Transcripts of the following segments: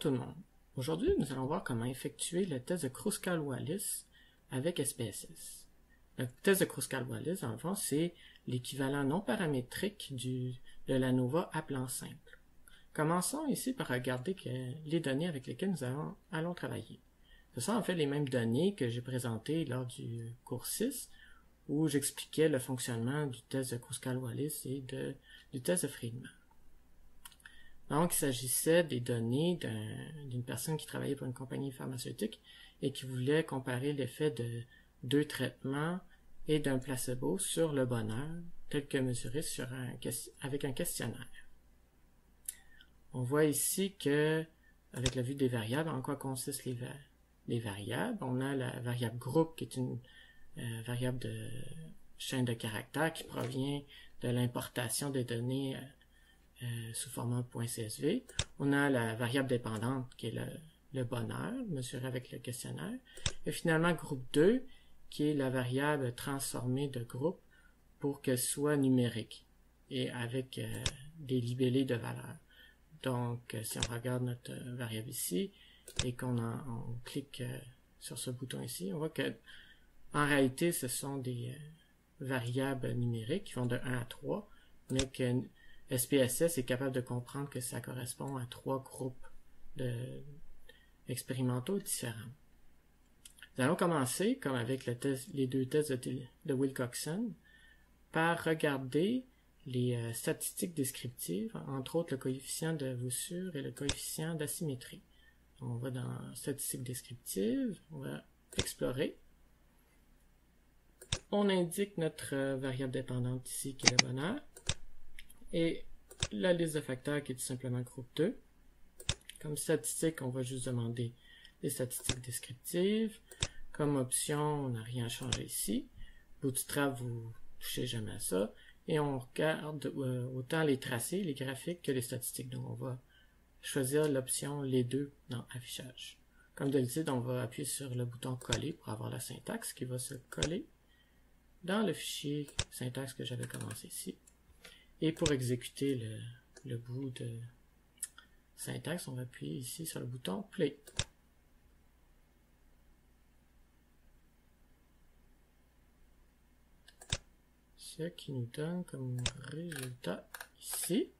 tout le monde. Aujourd'hui, nous allons voir comment effectuer le test de Kruskal-Wallis avec SPSS. Le test de Kruskal-Wallis, dans le fond, c'est l'équivalent non paramétrique de l'ANOVA à plan simple. Commençons ici par regarder les données avec lesquelles nous allons travailler. Ce sont en fait les mêmes données que j'ai présentées lors du cours 6, où j'expliquais le fonctionnement du test de Kruskal-Wallis et du test de Friedman. Donc, il s'agissait des données d'une personne qui travaillait pour une compagnie pharmaceutique et qui voulait comparer l'effet de 2 traitements et d'un placebo sur le bonheur, tel que mesuré avec un questionnaire. On voit ici que, avec la vue des variables, en quoi consistent les variables. On a la variable groupe, qui est une variable de chaîne de caractères qui provient de l'importation des données sous format .csv. On a la variable dépendante qui est le bonheur, mesuré avec le questionnaire. Et finalement, groupe 2, qui est la variable transformée de groupe pour qu'elle soit numérique et avec des libellés de valeurs. Donc, si on regarde notre variable ici et qu'on clique sur ce bouton ici, on voit que en réalité, ce sont des variables numériques qui vont de 1 à 3, mais que SPSS est capable de comprendre que ça correspond à 3 groupes expérimentaux différents. Nous allons commencer, comme avec les deux tests de Wilcoxon, par regarder les statistiques descriptives, entre autres le coefficient de voussure et le coefficient d'asymétrie. On va dans statistiques descriptives, on va explorer. On indique notre variable dépendante ici qui est le bonheur. Et la liste de facteurs qui est tout simplement groupe 2. Comme statistique, on va juste demander les statistiques descriptives. Comme option, on n'a rien à changer ici. Bootstrap, vous touchez jamais à ça. Et on regarde autant les tracés, les graphiques que les statistiques. Donc on va choisir l'option les deux dans affichage. Comme d'habitude, on va appuyer sur le bouton coller pour avoir la syntaxe qui va se coller dans le fichier syntaxe que j'avais commencé ici. Et pour exécuter le bout de syntaxe, on va appuyer ici sur le bouton Play. Ce qui nous donne comme résultat ici.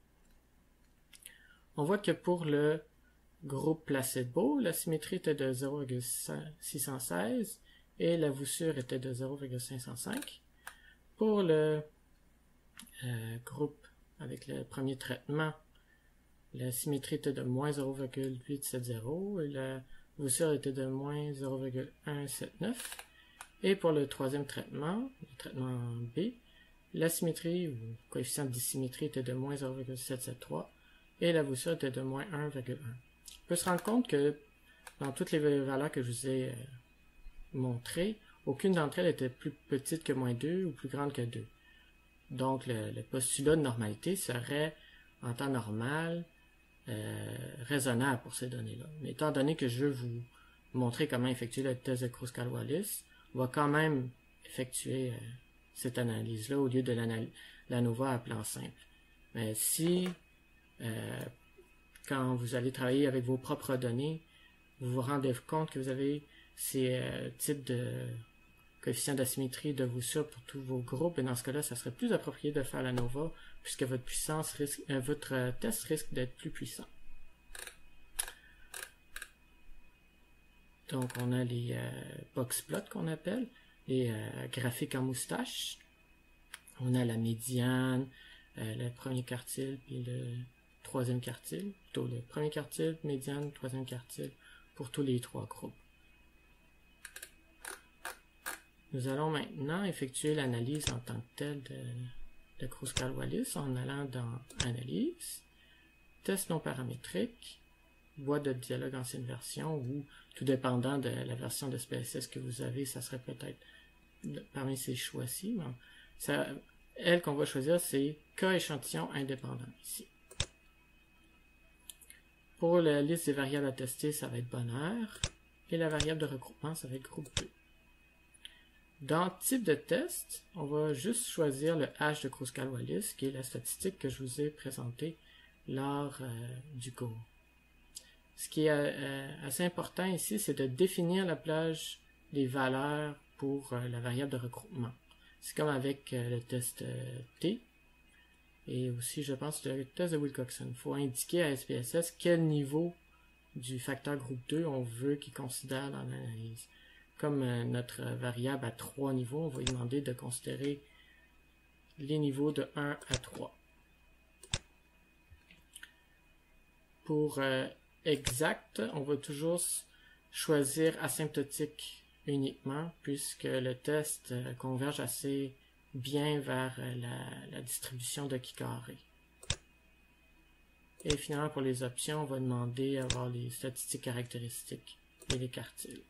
On voit que pour le groupe placebo, la symétrie était de 0,616 et la voussure était de 0,505. Pour le groupe avec le premier traitement, la symétrie était de moins 0,870 et la voussure était de moins 0,179. Et pour le troisième traitement, le traitement B, la symétrie ou coefficient de dissymétrie était de moins 0,773 et la voussure était de moins 1,1. On peut se rendre compte que dans toutes les valeurs que je vous ai montrées, aucune d'entre elles était plus petite que moins 2 ou plus grande que 2. Donc, le postulat de normalité serait, en temps normal, raisonnable pour ces données-là. Mais étant donné que je veux vous montrer comment effectuer le test de Kruskal-Wallis, on va quand même effectuer cette analyse-là au lieu de l'ANOVA à plan simple. Mais si, quand vous allez travailler avec vos propres données, vous vous rendez compte que vous avez ces types de coefficient d'asymétrie de voussure pour tous vos groupes, et dans ce cas-là, ça serait plus approprié de faire l'ANOVA puisque votre test risque d'être plus puissant. Donc, on a les boxplots qu'on appelle, les graphiques en moustache. On a la médiane, le premier quartile, puis le troisième quartile. Plutôt le premier quartile, médiane, troisième quartile, pour tous les 3 groupes. Nous allons maintenant effectuer l'analyse en tant que telle de Kruskal-Wallis en allant dans Analyse, Test non paramétrique, boîte de dialogue ancienne version ou, tout dépendant de la version de SPSS que vous avez, ça serait peut-être parmi ces choix-ci. Elle qu'on va choisir, c'est cas échantillon indépendant ici. Pour la liste des variables à tester, ça va être bonheur et la variable de regroupement, ça va être groupe 2. Dans type de test, on va juste choisir le H de Kruskal-Wallis, qui est la statistique que je vous ai présentée lors du cours. ce qui est assez important ici, c'est de définir la plage des valeurs pour la variable de regroupement. C'est comme avec le test T et aussi, je pense, le test de Wilcoxon. Il faut indiquer à SPSS quel niveau du facteur groupe 2 on veut qu'il considère dans l'analyse. Comme notre variable à 3 niveaux, on va lui demander de considérer les niveaux de 1 à 3. Pour exact, on va toujours choisir asymptotique uniquement, puisque le test converge assez bien vers la distribution de Ki-carré. Et finalement, pour les options, on va demander d'avoir les statistiques caractéristiques et les quartiles.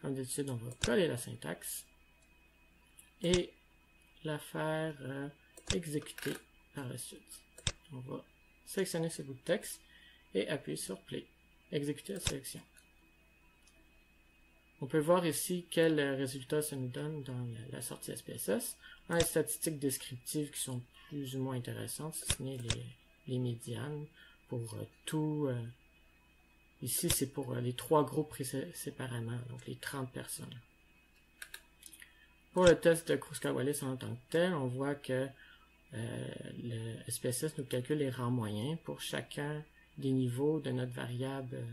Comme d'habitude, on va coller la syntaxe et la faire exécuter par la suite. On va sélectionner ce bout de texte et appuyer sur Play. Exécuter la sélection. On peut voir ici quels résultats ça nous donne dans la sortie SPSS. On a les statistiques descriptives qui sont plus ou moins intéressantes, si ce n'est les médianes pour tout. Ici, c'est pour les 3 groupes séparément, donc les 30 personnes. Pour le test de Kruskal-Wallis en tant que tel, on voit que le SPSS nous calcule les rangs moyens pour chacun des niveaux de notre variable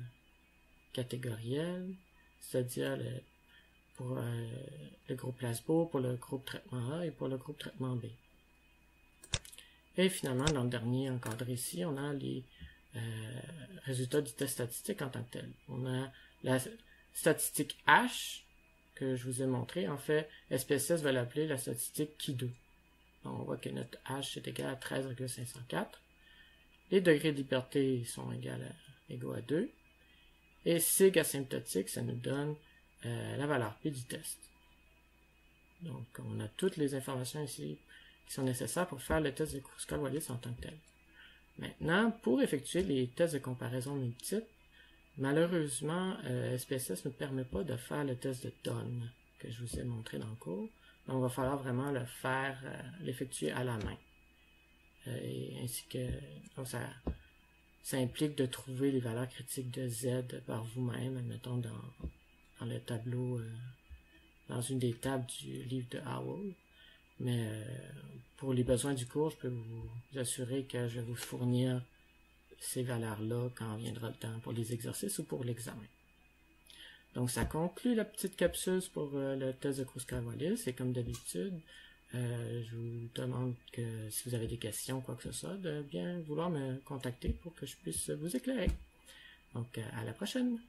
catégorielle, c'est-à-dire pour le groupe Lasbo, pour le groupe traitement A et pour le groupe traitement B. Et finalement, dans le dernier encadré ici, on a les résultats du test statistique en tant que tel. On a la statistique H que je vous ai montré. En fait, SPSS va l'appeler la statistique Ki2. On voit que notre H est égal à 13,504. Les degrés de liberté sont égaux à 2. Et sig asymptotique, ça nous donne la valeur P du test. Donc, on a toutes les informations ici qui sont nécessaires pour faire le test de Kruskal-Wallis en tant que tel. Maintenant, pour effectuer les tests de comparaison multiple, malheureusement, SPSS ne permet pas de faire le test de Dunn que je vous ai montré dans le cours. Donc, il va falloir vraiment l'effectuer à la main. Ainsi que donc ça implique de trouver les valeurs critiques de Z par vous-même, admettons dans le tableau, dans une des tables du livre de Howell. Mais pour les besoins du cours, je peux vous assurer que je vais vous fournir ces valeurs-là quand viendra le temps pour les exercices ou pour l'examen. Donc, ça conclut la petite capsule pour le test de Kruskal-Wallis. Et comme d'habitude, je vous demande que si vous avez des questions, quoi que ce soit, de bien vouloir me contacter pour que je puisse vous éclairer. Donc, à la prochaine!